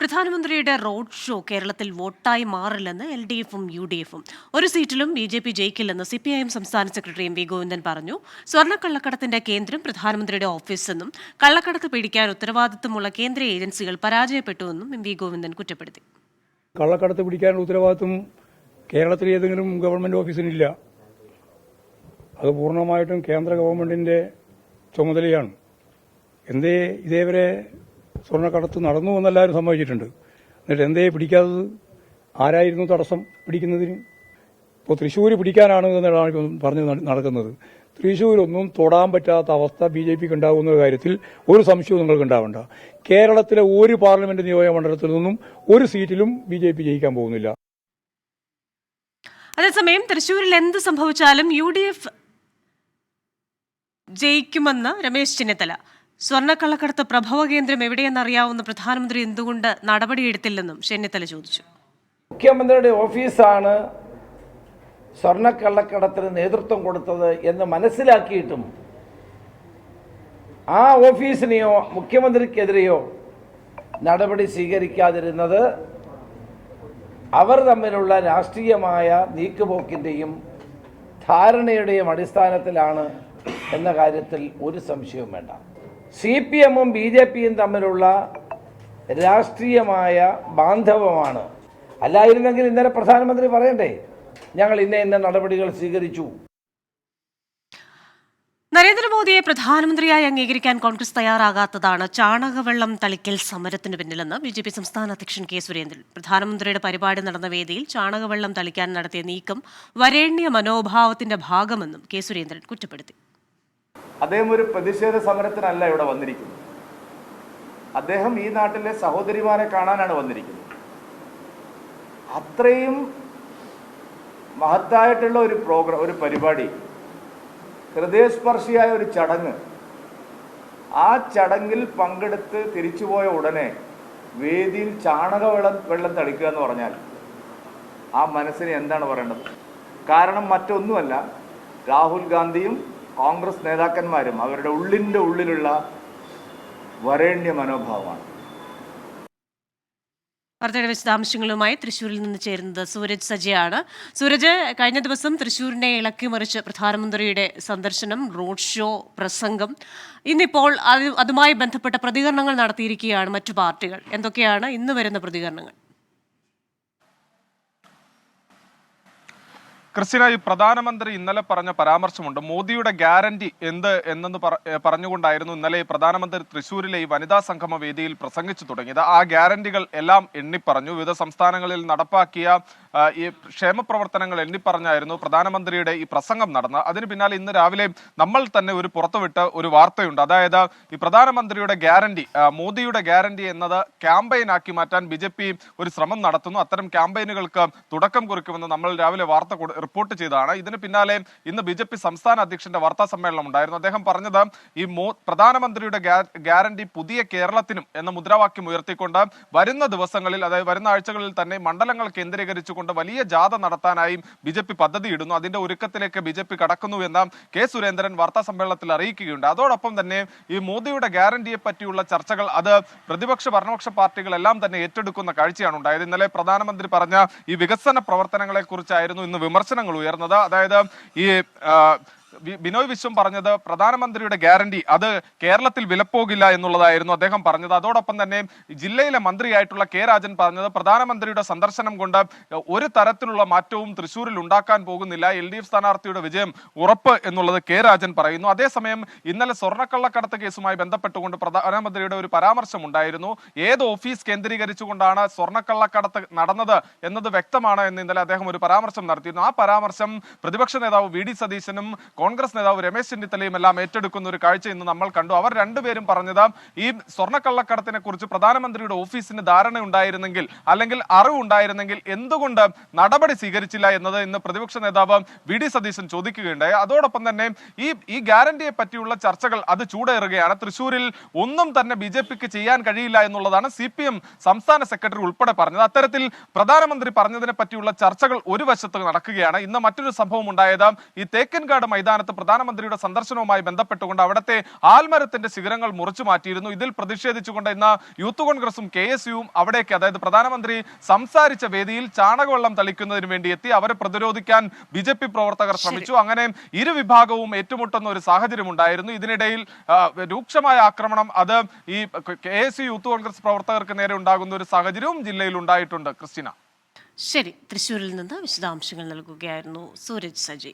പ്രധാനമന്ത്രിയുടെ road show കേരളത്തിൽ വോട്ടായി മാറില്ലെന്ന് LDFും UDFും. ഒരു സീറ്റിലും BJP ജയിക്കില്ലെന്ന് CPIM സംസ്ഥാന സെക്രട്ടറി MV ഗോവിന്ദൻ പറഞ്ഞു. സ്വർണ്ണക്കള്ളക്കടത്തിന്റെ കേന്ദ്രം പ്രധാനമന്ത്രിയുടെ ഓഫീസെന്നും കള്ളക്കടത്ത് പിടിക്കാൻ ഉത്തരവാദിത്തമുള്ള കേന്ദ്ര ഏജൻസികൾ പരാജയപ്പെട്ടുവെന്നും MV ഗോവിന്ദൻ കുറ്റപ്പെടുത്തി. കള്ളക്കടത്ത് പിടിക്കാനുള്ള ഉത്തരവാദിത്വം കേരളത്തിൽ ഏതെങ്കിലും ഗവൺമെന്റ് ഓഫീസിനില്ല. അത് പൂർണ്ണമായിട്ടും കേന്ദ്ര ഗവൺമെന്റിന്റെ ചുമതലയാണ്. എന്തേ ഇതേവരെ സ്വർണ്ണക്കടത്ത് നടന്നു എന്നെല്ലാവരും സമ്മതിച്ചിട്ടുണ്ട്. എന്നിട്ട് എന്തേ പിടിക്കാത്തത്? ആരായിരുന്നു തടസ്സം പിടിക്കുന്നതിന്? ഇപ്പോൾ തൃശ്ശൂർ പിടിക്കാനാണ് എന്നാണ് പറഞ്ഞ് നടക്കുന്നത്. തൃശ്ശൂരൊന്നും തൊടാൻ പറ്റാത്ത അവസ്ഥ BJPക്ക് ഉണ്ടാകുന്ന കാര്യത്തിൽ ഒരു സംശയവും നിങ്ങൾക്ക് ഉണ്ടാവേണ്ട. കേരളത്തിലെ ഒരു പാർലമെന്റ് നിയോജക മണ്ഡലത്തിൽ നിന്നും ഒരു സീറ്റിലും BJP ജയിക്കാൻ പോകുന്നില്ല. അതേസമയം തൃശ്ശൂരിൽ എന്ത് സംഭവിച്ചാലും UDF ജയിക്കുമെന്ന് രമേശ് ചെന്നിത്തല. സ്വർണ്ണക്കള്ളക്കടത്ത് പ്രഭവ കേന്ദ്രം എവിടെയെന്നറിയാവുന്ന പ്രധാനമന്ത്രി എന്തുകൊണ്ട് നടപടിയെടുത്തില്ലെന്നും ചെന്നിത്തല ചോദിച്ചു. മുഖ്യമന്ത്രിയുടെ ഓഫീസാണ് സ്വർണ്ണക്കള്ളക്കടത്തിന് നേതൃത്വം കൊടുത്തത് എന്ന് മനസ്സിലാക്കിയിട്ടും ആ ഓഫീസിനെയോ മുഖ്യമന്ത്രിക്കെതിരെയോ നടപടി സ്വീകരിക്കാതിരുന്നത് അവർ തമ്മിലുള്ള രാഷ്ട്രീയമായ നീക്കുപോക്കിൻ്റെയും ധാരണയുടെയും അടിസ്ഥാനത്തിലാണ് എന്ന കാര്യത്തിൽ ഒരു സംശയവും വേണ്ട. CPMും BJPയും തമ്മിലുള്ള രാഷ്ട്രീയമായ ബാന്ധവമാണ്. അല്ലായിരുന്നെങ്കിൽ ഇന്നലെ പ്രധാനമന്ത്രി പറയണ്ടേ, ഞങ്ങൾ ഇന്ന നടപടികൾ സ്വീകരിച്ചു. നരേന്ദ്രമോദിയെ പ്രധാനമന്ത്രിയായി അംഗീകരിക്കാൻ കോൺഗ്രസ് തയ്യാറാകാത്തതാണ് ചാണകവെള്ളം തളിക്കൽ സമരത്തിന് പിന്നിലെന്ന് BJP സംസ്ഥാന അധ്യക്ഷൻ K. സുരേന്ദ്രൻ. പ്രധാനമന്ത്രിയുടെ പരിപാടി നടന്ന വേദിയിൽ ചാണകവെള്ളം തളിക്കാൻ നടത്തിയ നീക്കം വരേണ്യ മനോഭാവത്തിന്റെ ഭാഗമെന്നും K. സുരേന്ദ്രൻ കുറ്റപ്പെടുത്തി. അദ്ദേഹം ഒരു പ്രതിഷേധ സമരത്തിനല്ല ഇവിടെ വന്നിരിക്കുന്നത്. അദ്ദേഹം ഈ നാട്ടിലെ സഹോദരിമാരെ കാണാനാണ് വന്നിരിക്കുന്നത്. അത്രയും മഹത്തായിട്ടുള്ള ഒരു പ്രോഗ്രാം, ഒരു പരിപാടി, ഹൃദയസ്പർശിയായ ഒരു ചടങ്ങ്. ആ ചടങ്ങിൽ പങ്കെടുത്ത് തിരിച്ചുപോയ ഉടനെ വേദിയിൽ വെള്ളം തളിക്കുക എന്ന് പറഞ്ഞാൽ ആ മനസ്സിന് എന്താണ് പറയേണ്ടത്? കാരണം മറ്റൊന്നുമല്ല, രാഹുൽ ഗാന്ധിയും കോൺഗ്രസ് നേതാക്കന്മാരും അവരുടെ ഉള്ളിലുള്ള വരേണ്യ മനോഭാവമാണ്. വാർത്തയുടെ വിശദാംശങ്ങളുമായി തൃശ്ശൂരിൽ നിന്ന് ചേരുന്നത് സൂരജ് സജിയാണ്. സൂരജ്, കഴിഞ്ഞ ദിവസം തൃശ്ശൂരിനെ ഇളക്കിമറിച്ച് പ്രധാനമന്ത്രിയുടെ സന്ദർശനം, റോഡ് ഷോ, പ്രസംഗം, ഇന്നിപ്പോൾ അതുമായി ബന്ധപ്പെട്ട പ്രതികരണങ്ങൾ നടത്തിയിരിക്കുകയാണ് മറ്റു പാർട്ടികൾ. എന്തൊക്കെയാണ് ഇന്ന് വരുന്ന പ്രതികരണങ്ങൾ? ക്രിസ്റ്റിന, ഈ പ്രധാനമന്ത്രി ഇന്നലെ പറഞ്ഞ പരാമർശമുണ്ട്. മോദിയുടെ ഗ്യാരണ്ടി എന്നു പറഞ്ഞുകൊണ്ടായിരുന്നു ഇന്നലെ പ്രധാനമന്ത്രി തൃശ്ശൂരിലെ ഈ വനിതാ സംഗമ വേദിയിൽ പ്രസംഗിച്ചു തുടങ്ങിയത്. ആ ഗ്യാരണ്ടികൾ എല്ലാം എണ്ണിപ്പറഞ്ഞു. വിവിധ സംസ്ഥാനങ്ങളിൽ നടപ്പാക്കിയ ഈ ക്ഷേമ പ്രവർത്തനങ്ങൾ എണ്ണിപ്പറഞ്ഞായിരുന്നു പ്രധാനമന്ത്രിയുടെ ഈ പ്രസംഗം നടന്നത്. അതിന് പിന്നാലെ ഇന്ന് രാവിലെ നമ്മൾ തന്നെ ഒരു പുറത്തുവിട്ട ഒരു വാർത്തയുണ്ട്. അതായത് ഈ പ്രധാനമന്ത്രിയുടെ ഗ്യാരണ്ടി, മോദിയുടെ ഗ്യാരണ്ടി എന്നത് ക്യാമ്പയിനാക്കി മാറ്റാൻ BJP ഒരു ശ്രമം നടത്തുന്നു. അത്തരം ക്യാമ്പയിനുകൾക്ക് തുടക്കം കുറിക്കുമെന്ന് നമ്മൾ രാവിലെ വാർത്ത റിപ്പോർട്ട് ചെയ്തതാണ്. ഇതിന് പിന്നാലെ ഇന്ന് BJP സംസ്ഥാന അധ്യക്ഷന്റെ വാർത്താ സമ്മേളനം ഉണ്ടായിരുന്നു. അദ്ദേഹം പറഞ്ഞത് ഈ പ്രധാനമന്ത്രിയുടെ ഗ്യാരണ്ടി പുതിയ കേരളത്തിനും എന്ന മുദ്രാവാക്യം ഉയർത്തിക്കൊണ്ട് വരുന്ന ദിവസങ്ങളിൽ, അതായത് വരുന്ന ആഴ്ചകളിൽ തന്നെ മണ്ഡലങ്ങൾ കേന്ദ്രീകരിച്ചുകൊണ്ട് വലിയ ജാഥ നടത്താനായി BJP പദ്ധതിയിടുന്നു. അതിന്റെ ഒരുക്കത്തിലേക്ക് BJP കടക്കുന്നു എന്ന് K. സുരേന്ദ്രൻ വാർത്താ സമ്മേളനത്തിൽ അറിയിക്കുകയുണ്ട്. അതോടൊപ്പം തന്നെ ഈ മോദിയുടെ ഗ്യാരണ്ടിയെ പറ്റിയുള്ള ചർച്ചകൾ അത് പ്രതിപക്ഷ ഭരണപക്ഷ പാർട്ടികളെല്ലാം തന്നെ ഏറ്റെടുക്കുന്ന കാഴ്ചയാണ് ഉണ്ടായത്. ഇന്നലെ പ്രധാനമന്ത്രി പറഞ്ഞ ഈ വികസന പ്രവർത്തനങ്ങളെ കുറിച്ചായിരുന്നു ഇന്ന് വിമർശനങ്ങൾ ഉയർന്നത്. അതായത് ഈ ബിനോയ് വിശ്വം പറഞ്ഞത് പ്രധാനമന്ത്രിയുടെ ഗ്യാരണ്ടി അത് കേരളത്തിൽ വിലപ്പോകില്ല എന്നുള്ളതായിരുന്നു അദ്ദേഹം പറഞ്ഞത്. അതോടൊപ്പം തന്നെ ജില്ലയിലെ മന്ത്രിയായിട്ടുള്ള K. രാജൻ പറഞ്ഞത് പ്രധാനമന്ത്രിയുടെ സന്ദർശനം കൊണ്ട് ഒരു തരത്തിലുള്ള മാറ്റവും തൃശ്ശൂരിൽ ഉണ്ടാക്കാൻ പോകുന്നില്ല, LDF സ്ഥാനാർത്ഥിയുടെ വിജയം ഉറപ്പ് എന്നുള്ളത് K. രാജൻ പറയുന്നു. അതേസമയം ഇന്നലെ സ്വർണ്ണക്കള്ളക്കടത്ത് കേസുമായി ബന്ധപ്പെട്ടുകൊണ്ട് പ്രധാനമന്ത്രിയുടെ ഒരു പരാമർശം ഉണ്ടായിരുന്നു. ഏത് ഓഫീസ് കേന്ദ്രീകരിച്ചുകൊണ്ടാണ് സ്വർണ്ണക്കള്ളക്കടത്ത് നടന്നത് എന്നത് വ്യക്തമാണ് എന്ന് ഇന്നലെ അദ്ദേഹം ഒരു പരാമർശം നടത്തിയിരുന്നു. ആ പരാമർശം പ്രതിപക്ഷ നേതാവ് VD സതീശനും കോൺഗ്രസ് നേതാവ് രമേശ് ചെന്നിത്തലയും എല്ലാം ഏറ്റെടുക്കുന്ന ഒരു കാഴ്ച ഇന്ന് നമ്മൾ കണ്ടു. അവർ രണ്ടുപേരും പറഞ്ഞത് ഈ സ്വർണ്ണക്കള്ളക്കടത്തിനെ കുറിച്ച് പ്രധാനമന്ത്രിയുടെ ഓഫീസിന് ധാരണ ഉണ്ടായിരുന്നെങ്കിൽ, അല്ലെങ്കിൽ അറിവുണ്ടായിരുന്നെങ്കിൽ എന്തുകൊണ്ട് നടപടി സ്വീകരിച്ചില്ല എന്നത് ഇന്ന് പ്രതിപക്ഷ നേതാവ് VD സതീശൻ ചോദിക്കുകയുണ്ടായി. അതോടൊപ്പം തന്നെ ഈ ഗ്യാരണ്ടിയെ പറ്റിയുള്ള ചർച്ചകൾ അത് ചൂടേറുകയാണ്. തൃശ്ശൂരിൽ ഒന്നും തന്നെ BJPക്ക് ചെയ്യാൻ കഴിയില്ല എന്നുള്ളതാണ് CPM സംസ്ഥാന സെക്രട്ടറി ഉൾപ്പെടെ പറഞ്ഞത്. അത്തരത്തിൽ പ്രധാനമന്ത്രി പറഞ്ഞതിനെ പറ്റിയുള്ള ചർച്ചകൾ ഒരു വശത്ത് നടക്കുകയാണ്. ഇന്ന് മറ്റൊരു സംഭവം ഉണ്ടായത് ഈ തേക്കിൻകാട് മൈതാനത്ത് പ്രധാനമന്ത്രിയുടെ സന്ദർശനവുമായി ബന്ധപ്പെട്ടുകൊണ്ട് അവിടുത്തെ ആൽമരത്തിന്റെ ശിഖരങ്ങൾ മുറിച്ചു മാറ്റിയിരുന്നു. ഇതിൽ പ്രതിഷേധിച്ചുകൊണ്ട് ഇന്ന് യൂത്ത് കോൺഗ്രസും KSUവും അവിടേക്ക്, അതായത് പ്രധാനമന്ത്രി സംസാരിച്ച വേദിയിൽ ചാണകവെള്ളം തളിക്കുന്നതിന് വേണ്ടി എത്തി. അവരെ പ്രതിരോധിക്കാൻ BJP പ്രവർത്തകർ ശ്രമിച്ചു. അങ്ങനെ ഇരുവിഭാഗവും ഏറ്റുമുട്ടുന്ന ഒരു സാഹചര്യം ഉണ്ടായിരുന്നു. ഇതിനിടയിൽ രൂക്ഷമായ ആക്രമണം അത് ഈ KSU യൂത്ത് കോൺഗ്രസ് പ്രവർത്തകർക്ക് നേരെ ഉണ്ടാകുന്ന ഒരു സാഹചര്യവും ജില്ലയിൽ ഉണ്ടായിട്ടുണ്ട്. ക്രിസ്റ്റീന. ശരി, തൃശ്ശൂരിൽ നിന്ന് വിശദാംശങ്ങൾ നൽകുകയായിരുന്നു സൂരജ് സജി.